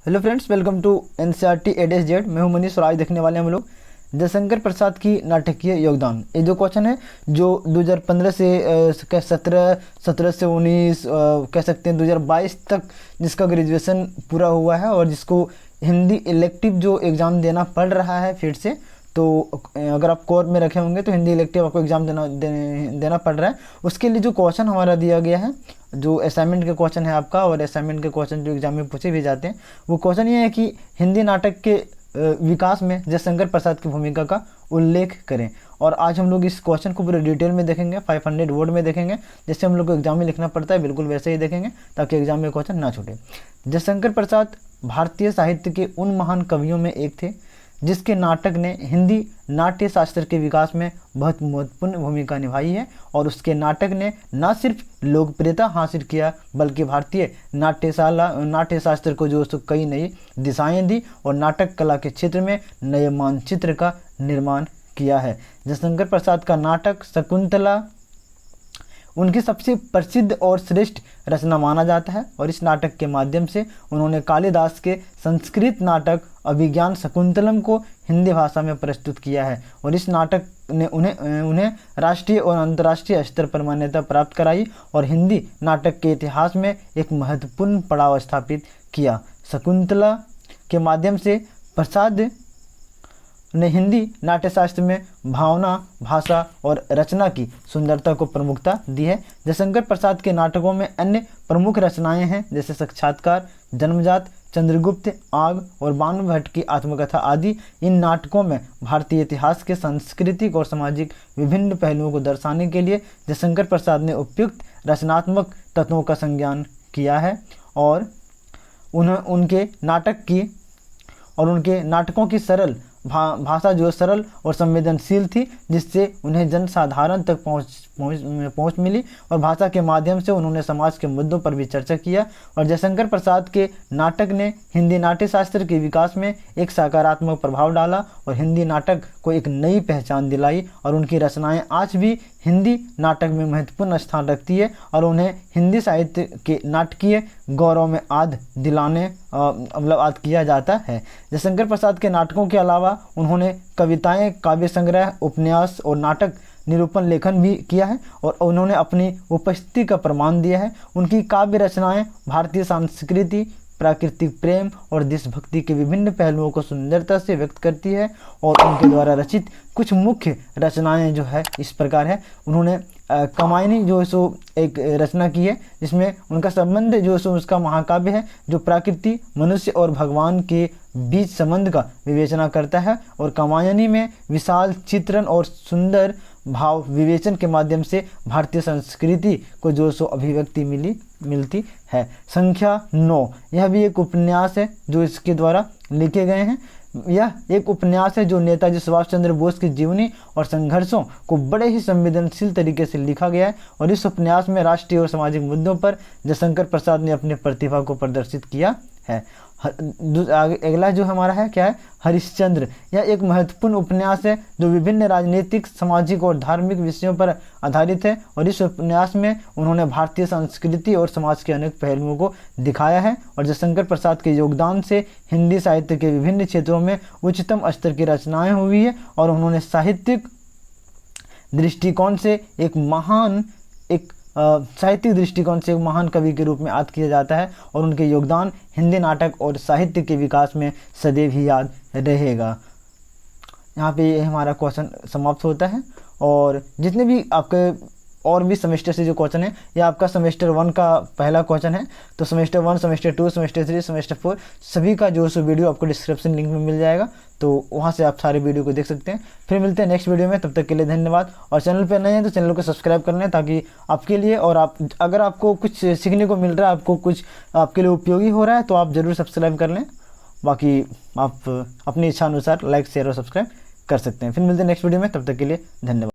Hello friends, welcome to NCERT ADS-Z। मैं हूं मनीष और आज देखने वाले हैं हम लोग जयशंकर प्रसाद की नाटकीय योगदान। ये जो क्वेश्चन है जो 2015 से 17 से 19 कह सकते हैं 2022 तक जिसका ग्रेजुएशन पूरा हुआ है और जिसको हिंदी इलेक्टिव जो एग्ज़ाम देना पड़ रहा है फिर से, तो अगर आप कोर में रखे होंगे तो हिंदी इलेक्टिव आपको एग्ज़ाम देना पड़ रहा है। उसके लिए जो क्वेश्चन हमारा दिया गया है, जो असाइनमेंट के क्वेश्चन है आपका, और असाइनमेंट के क्वेश्चन जो एग्जाम में पूछे भी जाते हैं, वो क्वेश्चन ये है कि हिंदी नाटक के विकास में जयशंकर प्रसाद की भूमिका का उल्लेख करें। और आज हम लोग इस क्वेश्चन को पूरे डिटेल में देखेंगे, 500 वर्ड में देखेंगे, जैसे हम लोग को एग्जाम में लिखना पड़ता है बिल्कुल वैसे ही देखेंगे ताकि एग्जाम में क्वेश्चन ना छूटे। जयशंकर प्रसाद भारतीय साहित्य के उन महान कवियों में एक थे जिसके नाटक ने हिंदी नाट्य शास्त्र के विकास में बहुत महत्वपूर्ण भूमिका निभाई है, और उसके नाटक ने न सिर्फ लोकप्रियता हासिल किया बल्कि भारतीय नाट्य शास्त्र को जो कई नई दिशाएं दी और नाटक कला के क्षेत्र में नए मानचित्र का निर्माण किया है। जयशंकर प्रसाद का नाटक शकुंतला उनकी सबसे प्रसिद्ध और श्रेष्ठ रचना माना जाता है, और इस नाटक के माध्यम से उन्होंने कालिदास के संस्कृत नाटक अभिज्ञान शकुंतलम को हिंदी भाषा में प्रस्तुत किया है, और इस नाटक ने उन्हें राष्ट्रीय और अंतर्राष्ट्रीय स्तर पर मान्यता प्राप्त कराई और हिंदी नाटक के इतिहास में एक महत्वपूर्ण पड़ाव स्थापित किया। शकुंतला के माध्यम से प्रसाद ने हिंदी नाट्यशास्त्र में भावना, भाषा और रचना की सुंदरता को प्रमुखता दी है। जयशंकर प्रसाद के नाटकों में अन्य प्रमुख रचनाएं हैं जैसे साक्षात्कार, जन्मजात, चंद्रगुप्त, आग और बानु भट्ट की आत्मकथा आदि। इन नाटकों में भारतीय इतिहास के सांस्कृतिक और सामाजिक विभिन्न पहलुओं को दर्शाने के लिए जयशंकर प्रसाद ने उपयुक्त रचनात्मक तत्वों का संज्ञान किया है, और उनके नाटकों की सरल भाषा जो सरल और संवेदनशील थी, जिससे उन्हें जनसाधारण तक पहुंच मिली, और भाषा के माध्यम से उन्होंने समाज के मुद्दों पर भी चर्चा किया। और जयशंकर प्रसाद के नाटक ने हिंदी नाट्य शास्त्र के विकास में एक सकारात्मक प्रभाव डाला और हिंदी नाटक को एक नई पहचान दिलाई, और उनकी रचनाएं आज भी हिंदी नाटक में महत्वपूर्ण स्थान रखती है और उन्हें हिंदी साहित्य के नाटकीय गौरव में आद किया जाता है। जयशंकर प्रसाद के नाटकों के अलावा उन्होंने कविताएं, काव्य संग्रह, उपन्यास और नाटक निरूपण लेखन भी किया है, और उन्होंने अपनी उपस्थिति का प्रमाण दिया है। उनकी काव्य रचनाएं भारतीय संस्कृति, प्राकृतिक प्रेम और देशभक्ति के विभिन्न पहलुओं को सुंदरता से व्यक्त करती है, और उनके द्वारा रचित कुछ मुख्य रचनाएं जो है इस प्रकार है। उन्होंने कामायनी जो सो एक रचना की है जिसमें उनका संबंध जो सो उसका महाकाव्य है जो प्रकृति, मनुष्य और भगवान के बीच संबंध का विवेचना करता है, और कामायनी में विशाल चित्रण और सुंदर भाव विवेचन के माध्यम से भारतीय संस्कृति को जो सो अभिव्यक्ति मिलती है। संख्या 9 यह भी एक उपन्यास है जो इसके द्वारा लिखे गए हैं। यह एक उपन्यास है जो नेताजी सुभाष चंद्र बोस की जीवनी और संघर्षों को बड़े ही संवेदनशील तरीके से लिखा गया है, और इस उपन्यास में राष्ट्रीय और सामाजिक मुद्दों पर जयशंकर प्रसाद ने अपनी प्रतिभा को प्रदर्शित किया है। अगला जो हमारा है क्या है, हरिश्चंद्र। यह एक महत्वपूर्ण उपन्यास है जो विभिन्न राजनीतिक, सामाजिक और धार्मिक विषयों पर आधारित है, और इस उपन्यास में उन्होंने भारतीय संस्कृति और समाज के अनेक पहलुओं को दिखाया है। और जयशंकर प्रसाद के योगदान से हिंदी साहित्य के विभिन्न क्षेत्रों में उच्चतम स्तर की रचनाएं हुई है, और उन्होंने साहित्यिक दृष्टिकोण से एक महान कवि के रूप में याद किया जाता है, और उनके योगदान हिंदी नाटक और साहित्य के विकास में सदैव ही याद रहेगा। यहाँ पे ये हमारा क्वेश्चन समाप्त होता है, और जितने भी आपके और भी सेमेस्टर से जो क्वेश्चन है, ये आपका सेमेस्टर 1 का पहला क्वेश्चन है। तो सेमेस्टर 1, सेमेस्टर 2, सेमेस्टर 3, सेमेस्टर 4 सभी का जो सो वीडियो आपको डिस्क्रिप्शन लिंक में मिल जाएगा, तो वहाँ से आप सारे वीडियो को देख सकते हैं। फिर मिलते हैं नेक्स्ट वीडियो में, तब तक के लिए धन्यवाद। और चैनल पर नए हैं तो चैनल को सब्सक्राइब कर लें ताकि आपके लिए, और अगर आपको कुछ सीखने को मिल रहा है, आपको कुछ आपके लिए उपयोगी हो रहा है, तो आप ज़रूर सब्सक्राइब कर लें। बाकी आप अपनी इच्छा अनुसार लाइक, शेयर और सब्सक्राइब कर सकते हैं। फिर मिलते हैं नेक्स्ट वीडियो में, तब तक के लिए धन्यवाद।